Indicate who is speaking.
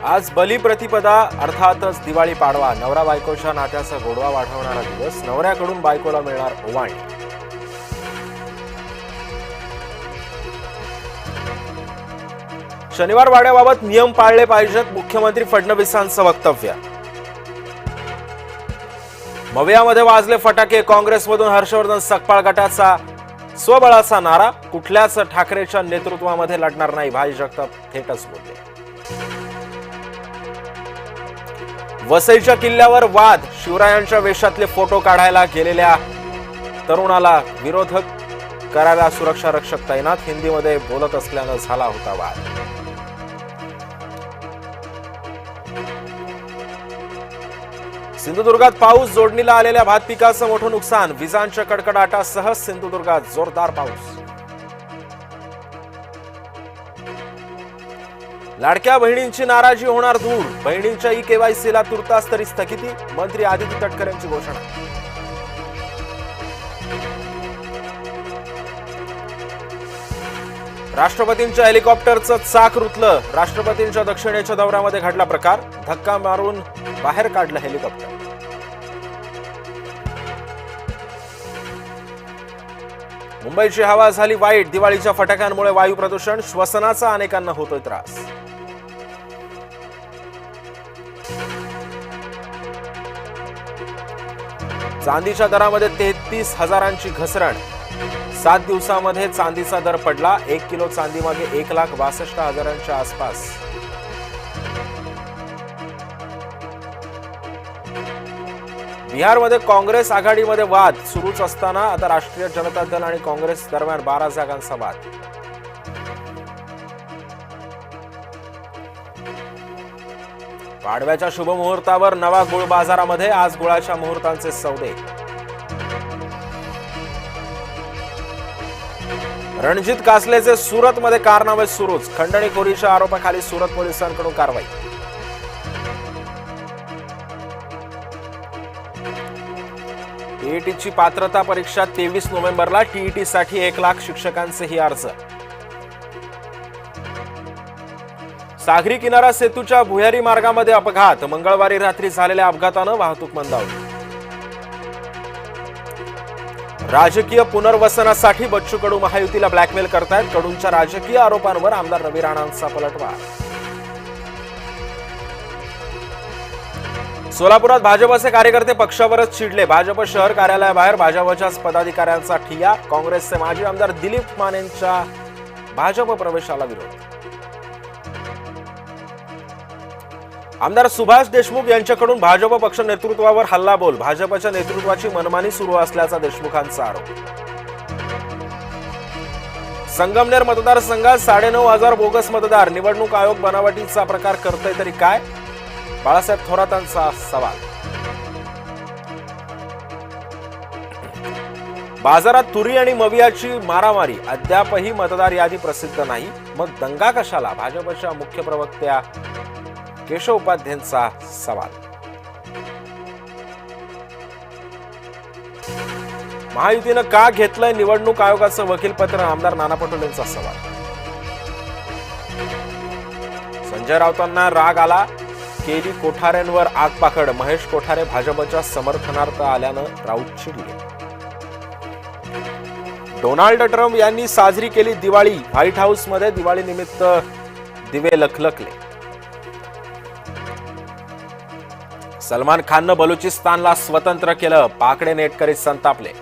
Speaker 1: आज बलिप्रतिपदा अर्थातच दिवाळी पाडवा. नवरा बायकोच्या नात्याचा गोडवा वाढवणारा दिवस. नवऱ्याकडून बायकोला मिळणार ओवाळणी. शनिवार वाड्याबाबत नियम पाळले पाहिजेत. मुख्यमंत्री फडणवीसांचं वक्तव्य. मवियामध्ये वाजले फटाके. काँग्रेसमधून हर्षवर्धन सकपाळ गटाचा स्वबळाचा नारा. कुठल्याच ठाकरेच्या नेतृत्वामध्ये लढणार नाही. भाई जगताप थेटच बोलले. वसईच्या किल्ल्यावर वाद. शिवरायांच्या वेशातले फोटो काढायला गेलेल्या तरुणाला विरोधक करायला सुरक्षा रक्षक तैनात. हिंदीमध्ये बोलत असल्यानं झाला होता वाद. सिंधुदुर्गात पाऊस. जोडणीला आलेल्या भात पिकाचं मोठं नुकसान. विजांच्या कडकडाटासह सिंधुदुर्गात जोरदार पाऊस. लाडक्या बहिणींची नाराजी होणार दूर. बहिणींच्या ई-केवायसीला तुर्तास तरी स्थगिती. मंत्री आदिती तटकरेंची घोषणा. राष्ट्रपतींच्या हेलिकॉप्टरचं चाक रुतलं. राष्ट्रपतींच्या दक्षिणेच्या दौऱ्यामध्ये घडला प्रकार. धक्का मारून बाहेर काढलं हेलिकॉप्टर. मुंबईची हवा झाली वाईट. दिवाळीच्या फटाक्यांमुळे वायू प्रदूषण. श्वसनाचा अनेकांना होतोय त्रास. चांदीच्या दरामध्ये 33,000ची घसरण. 7 दिवसांमध्ये चांदीचा दर पडला. 1 किलो चांदी मागे 1,62,000च्या आसपास. बिहारमध्ये काँग्रेस आघाडीमध्ये वाद सुरूच असताना आता राष्ट्रीय जनता दल आणि काँग्रेस दरम्यान 12 जागांचा वाद. पाडव्याच्या शुभमुहूर्तावर नवा गुळ बाजारामध्ये. आज गुळाच्या मुहूर्तांचे सौदे. रणजित कासलेचे सुरतमध्ये कारनामे सुरूच. खंडणीखोरीच्या आरोपाखाली सुरत पोलिसांकडून कारवाई. टीईटीची पात्रता परीक्षा 23 नोव्हेंबरला. टीईटीसाठी 1,00,000 शिक्षकांचेही अर्ज. सागरी किनारा सेतूच्या भुयारी मार्गामध्ये अपघात. मंगळवारी रात्री झालेल्या अपघातानं वाहतूक मंदावली. राजकीय पुनर्वसनासाठी बच्चू कडू महायुतीला ब्लॅकमेल करतायत. कडूंच्या राजकीय आरोपांवर आमदार रवी राणांचा पलटवार. सोलापुरात भाजपचे कार्यकर्ते पक्षावरच चिडले. भाजप शहर कार्यालयाबाहेर भाजपच्याच पदाधिकाऱ्यांचा ठिय्या. काँग्रेसचे माजी आमदार दिलीप मानेंच्या भाजप प्रवेशाला विरोध. आमदार सुभाष देशमुख यांच्याकडून भाजप पक्ष नेतृत्वावर हल्लाबोल. भाजपच्या नेतृत्वाची मनमानी सुरू असल्याचा देशमुखांचा आरोप. संगमनेर मतदारसंघात 9,500 बोगस मतदार. निवडणूक आयोग बनावटीचा प्रकार करतोय तरी काय? बाळासाहेब थोरातांचा सवाल. बाजारात तुरी आणि मवियाची मारामारी. अद्यापही मतदार यादी प्रसिद्ध नाही. मग दंगा कशाला? भाजपच्या मुख्य प्रवक्त्या केशव उपाध्यायांचा सवाल. महायुतीनं का घेतलंय निवडणूक आयोगाचं वकीलपत्र? आमदार नाना पटोलेंचा सवाल. संजय राऊतांना राग आला. केली कोठारेंवर आगपाखड. महेश कोठारे भाजपच्या समर्थनार्थ आल्यानं राऊत चिडले. डोनाल्ड ट्रम्प यांनी साजरी केली दिवाळी. व्हाईट हाऊसमध्ये दिवाळी निमित्त दिवे लखलखले. सलमान खाननं बलुचिस्तानला स्वतंत्र केलं. पाकडे नेटकरी संतापले.